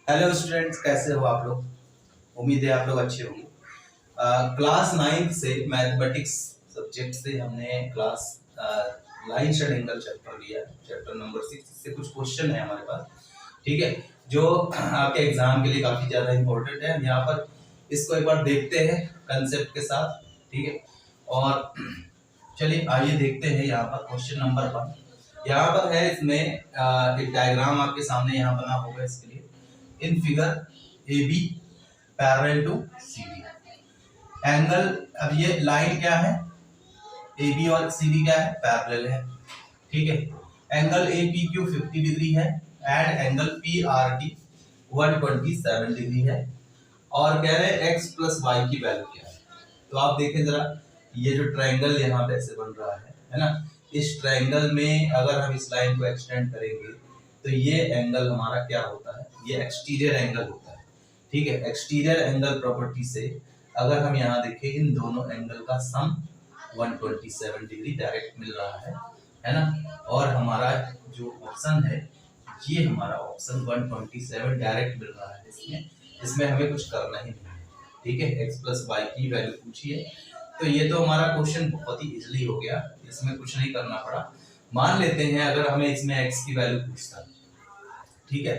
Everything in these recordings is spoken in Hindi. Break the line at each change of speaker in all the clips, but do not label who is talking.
हेलो स्टूडेंट्स, कैसे हो आप लोग। उम्मीद है आप लोग अच्छे होंगे। क्लास 9 से मैथमेटिक्स सब्जेक्ट से हमने क्लास लाइन शेड एंगल चैप्टर लिया है, चैप्टर नंबर 6। इससे कुछ क्वेश्चन है हमारे पास, ठीक है, जो आपके एग्जाम के लिए काफी ज्यादा इंपॉर्टेंट है। यहाँ पर इसको एक बार देखते हैं कंसेप्ट के साथ, ठीक है। और चलिए आइए देखते हैं यहाँ पर क्वेश्चन नंबर 1। यहाँ पर है, इसमें एक डायग्राम आपके सामने यहाँ बना होगा इसके लिए। In figure AB parallel to CD angle, अब ये लाइन क्या है, AB और CD क्या है, पैरेलल है, ठीक है। एंगल APQ 50 डिग्री है एंड एंगल PRT 127 डिग्री है। और कह रहे हैं x प्लस वाई की वैल्यू क्या है। तो आप देखें जरा, ये जो ट्रायंगल यहाँ पे ऐसे बन रहा है ना, इस ट्रायंगल में अगर हम इस लाइन को एक्सटेंड करेंगे तो ये एंगल हमारा क्या होता है, ये एक्सटीरियर एंगल होता है, ठीक है। एक्सटीरियर एंगल प्रॉपर्टी से अगर हम यहाँ देखें, इन दोनों एंगल का सम 127 डिग्री डायरेक्ट मिल रहा है ना। और हमारा जो ऑप्शन है, ये हमारा ऑप्शन 127 डायरेक्ट मिल रहा है। इसमें हमें कुछ करना ही नहीं है, ठीक है। x प्लस वाई की वैल्यू पूछी है, तो ये तो हमारा क्वेश्चन बहुत ही इजीली हो गया, इसमें कुछ नहीं करना पड़ा। मान लेते हैं अगर हमें इसमें x की वैल्यू पूछता, ठीक है,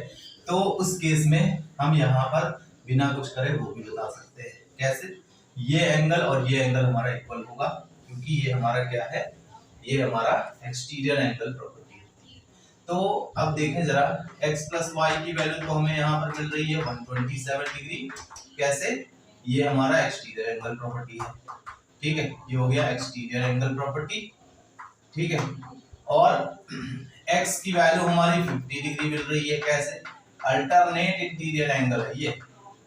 तो उस केस में हम यहाँ पर बिना कुछ करे वो भी बता सकते हैं। कैसे, ये एंगल और ये एंगल हमारा इक्वल होगा, क्योंकि ये हमारा क्या है, ये हमारा एक्सटीरियर एंगल प्रॉपर्टी होती है। तो अब देखें जरा, x प्लस वाई की वैल्यू तो हमें यहाँ पर मिल रही है 127 डिग्री। कैसे, ये हमारा एक्सटीरियर एंगल प्रॉपर्टी है, ठीक है। ये हो गया एक्सटीरियर एंगल प्रॉपर्टी, ठीक है। और x की वैल्यू हमारी 50 डिग्री मिल रही है। कैसे, अल्टरनेट इंटीरियर एंगल है ये,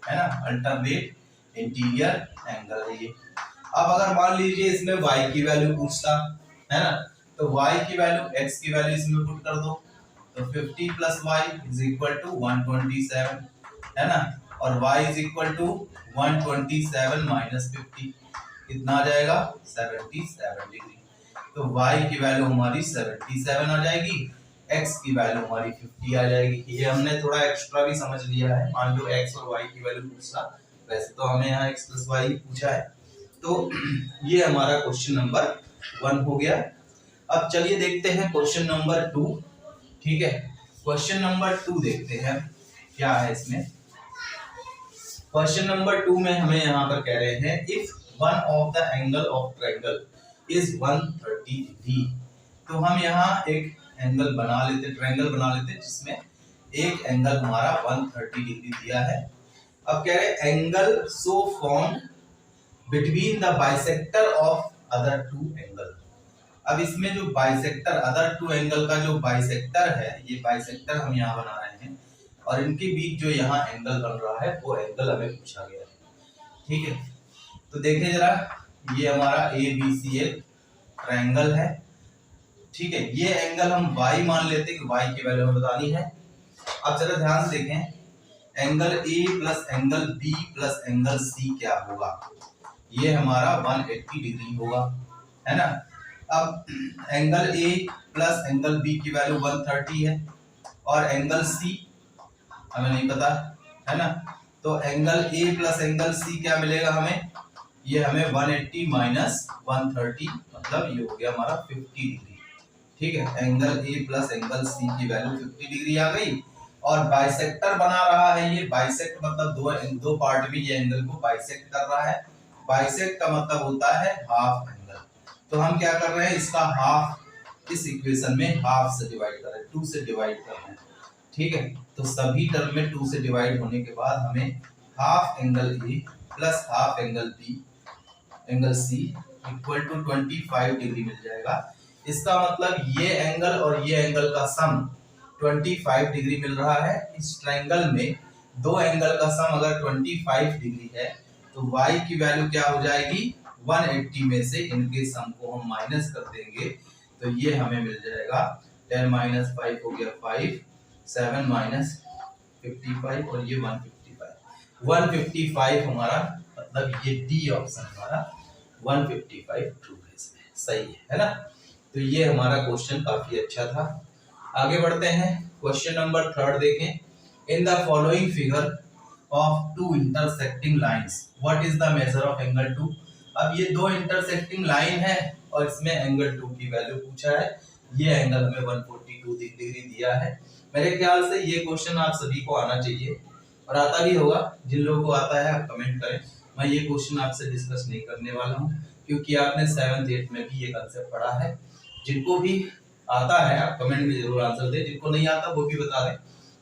है ना, अल्टरनेट इंटीरियर एंगल है ये। अब अगर मान लीजिए इसमें y की वैल्यू पूछता है ना, तो y की वैल्यू x की वैल्यू इसमें पुट कर दो, तो 50 plus y is equal to 127, है ना। और y is equal to 127 minus 50, कितना आ जाएगा, 77 डिग्री। तो y की वैल्यू हमारी 77 आ जाएगी, x की वैल्यू हमारी 50 आ जाएगी। ये हमने थोड़ा एक्स्ट्रा भी समझ लिया है। मान लो x और y की वैल्यू पूछता, वैसे तो हमें यहाँ x प्लस वाई पूछा है। तो ये हमारा क्वेश्चन नंबर 1 हो गया। अब चलिए देखते हैं क्वेश्चन नंबर 2, ठीक है। क्वेश्चन नंबर 2 देखते हैं क्या है इसमें। क्वेश्चन नंबर 2 में हमें यहाँ पर कह रहे हैं, if one of the angle of triangle is 130 degree. तो हम यहाँ एक एंगल बना लेते, ट्रायंगल बना लेते, जिसमें एक एंगल हमारा 130 डिग्री दिया है। अब कह रहे angle so formed between the bisector of other two angle. अब इसमें जो बाइसेक्टर, अदर टू एंगल का जो बाइसेक्टर है, ये बाइसेक्टर हम यहाँ बना रहे हैं, और इनके बीच जो यहाँ एंगल बन रहा है वो एंगल हमें पूछा गया है, ठीक है। तो देखें जरा, ये हमारा ABCL ट्रायंगल है, ठीक है। ये एंगल हम y मान लेते हैं कि y की वैल्यू हमें बतानी है। अब जरा ध्यान से देखें, angle A plus angle B plus angle C क्या होगा, ये हमारा 180 डिग्री होगा, है ना। अब angle A plus angle B की वैल्यू 130 है, और एंगल C हमें नहीं पता, है ना। तो angle A plus angle C क्या मिलेगा हमें, ये हमें 180 माइनस 130, मतलब ये हो गया हमारा 50 डिग्री, ठीक है। Angle A plus angle C की वैल्यू 50 डिग्री आ गई। और बाइसेक्टर बना रहा है, ये बाइसेक्ट मतलब दो पार्ट में ये एंगल को बाइसेक्ट कर रहा है। बाइसेक्ट का मतलब होता है हाफ एंगल। तो हम क्या कर रहे हैं, इसका हाफ इस इक्वेशन में हाफ से डिवाइड कर रहे हैं, 2 से डिवाइड कर रहे हैं, ठीक है। तो सभी टर्म में 2 से डिवाइड होने के बाद हमें half angle A plus half angle B angle C equal to 25 degree मिल जाएगा। इसका मतलब ये एंगल और ये एंगल का सम 25 डिग्री मिल रहा है। इस ट्रायंगल में दो एंगल का सम अगर 25 डिग्री है, तो y की वैल्यू क्या हो जाएगी, 180 में से इनके सम को हम माइनस कर देंगे, तो ये हमें मिल जाएगा 10 माइनस 5 हो गया 5, 7 माइनस 55 और ये 155 हमारा, मतलब ये डी ऑप्शन हमारा 155 ट्रू है, इसमें सही है ना। तो ये हमारा क्वेश्चन काफी अच्छा था। आगे बढ़ते हैं, क्वेश्चन नंबर 3 देखें। In the following figure of two intersecting lines, what is the measure of angle 2? अब ये दो intersecting line है और इसमें angle 2 की वैल्यू पूछा है। ये एंगल हमें 142 डिग्री दिया है। मेरे ख्याल से ये क्वेश्चन आप सभी को आना चाहिए और आता भी होगा। जिन लोगों को आता है आप कमेंट करें। मैं ये क्वेश्चन आपसे डिस्कस नहीं करने वाला हूँ क्योंकि आपने 7th 8th में भी ये कंसेप्ट पढ़ा है। जिनको भी आता है आप कमेंट में जरूर आंसर दें, जिनको नहीं आता वो भी बता दें,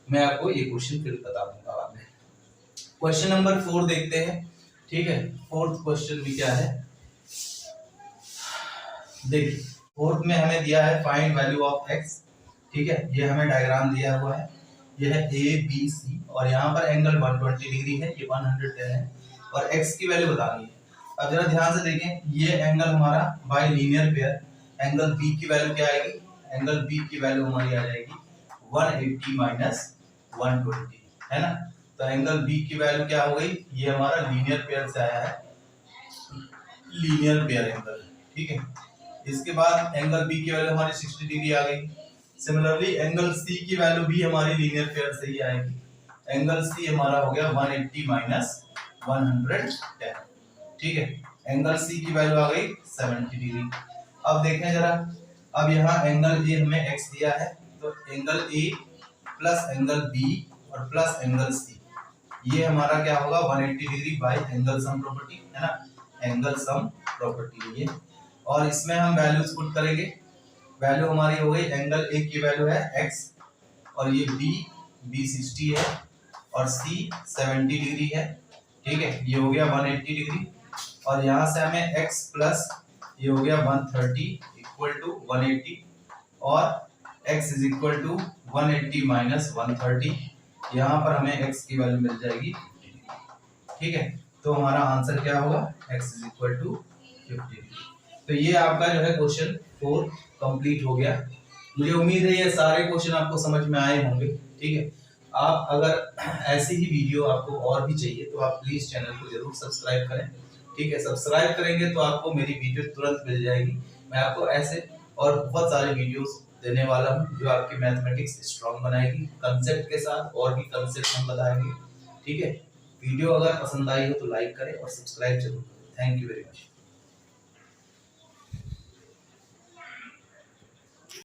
मैं आपको ये क्वेश्चन फिर बता दूंगा बाद में। क्वेश्चन नंबर 4 देखते हैं। ठीक है, फोर्थ क्वेश्चन में क्या है देखिए। फोर्थ में हमें दिया है फाइंड वैल्यू ऑफ x। ठीक है, ये हमें डायग्राम दिया हुआ है। ये है ए बी सी और यहाँ पर एंगल 120 डिग्री है, ये 110 है और x की वैल्यू बतानी है। अब जरा ध्यान से देखें, ये एंगल हमारा bye linear pair, angle b की वैल्यू क्या आएगी? एंगल b की वैल्यू हमारी आ जाएगी 180 माइनस 120, है ना। तो एंगल b की वैल्यू क्या हो गई? ये हमारा लीनियर पेयर से आया है, लीनियर पेयर एंगल। ठीक है, इसके बाद एंगल b की वैल्यू हमारी 60 डिग्री आ गई। सिमिलरली एंगल c की वैल्यू भी हमारी लीनियर पेयर से ही आएगी। एंगल c हमारा हो गया 180 माइनस 110। ठीक है, एंगल c की वैल्यू आ गई 70 डिग्री। अब देखें जरा, अब यहाँ एंगल a हमें x दिया है, तो angle a plus angle b और प्लस एंगल c, ये हमारा क्या होगा? 180 degree by angle sum property, है ना। एंगल सम प्रॉपर्टी ये, और इसमें हम वैल्यूज पुट करेंगे। वैल्यू हमारी हो गई, एंगल a की वैल्यू है x और ये b 60 है और c 70 डिग्री है। ठीक है, ये हो गया 180 डिग्री और यहाँ से हमें x प्लस ये हो गया 130 इक्वल टू 180 और x is equal to 180 minus 130। यहाँ पर हमें x की वैल्यू मिल जाएगी। ठीक है, तो हमारा आंसर क्या होगा? x is equal to 50। तो ये आपका जो है क्वेश्चन 4 कंप्लीट हो गया। मुझे उम्मीद है ये सारे क्वेश्चन आपको समझ में आए होंगे। ठीक है, आप अगर ऐसी ही वीडियो आपको और भी चाहिए तो आप प्लीज चैनल को जरूर सब्सक्राइब करें। ठीक है, सब्सक्राइब करेंगे तो आपको मेरी वीडियो तुरंत मिल जाएगी। मैं आपको ऐसे और बहुत सारे वीडियोस देने वाला हूं जो आपकी मैथमेटिक्स स्ट्रांग बनाएगी, कंसेप्ट के साथ और भी कंसेप्ट हम बताएंगे। ठीक है, वीडियो अगर पसंद आई हो तो लाइक करें और सब्सक्राइब जरूर करें। Thank you very much.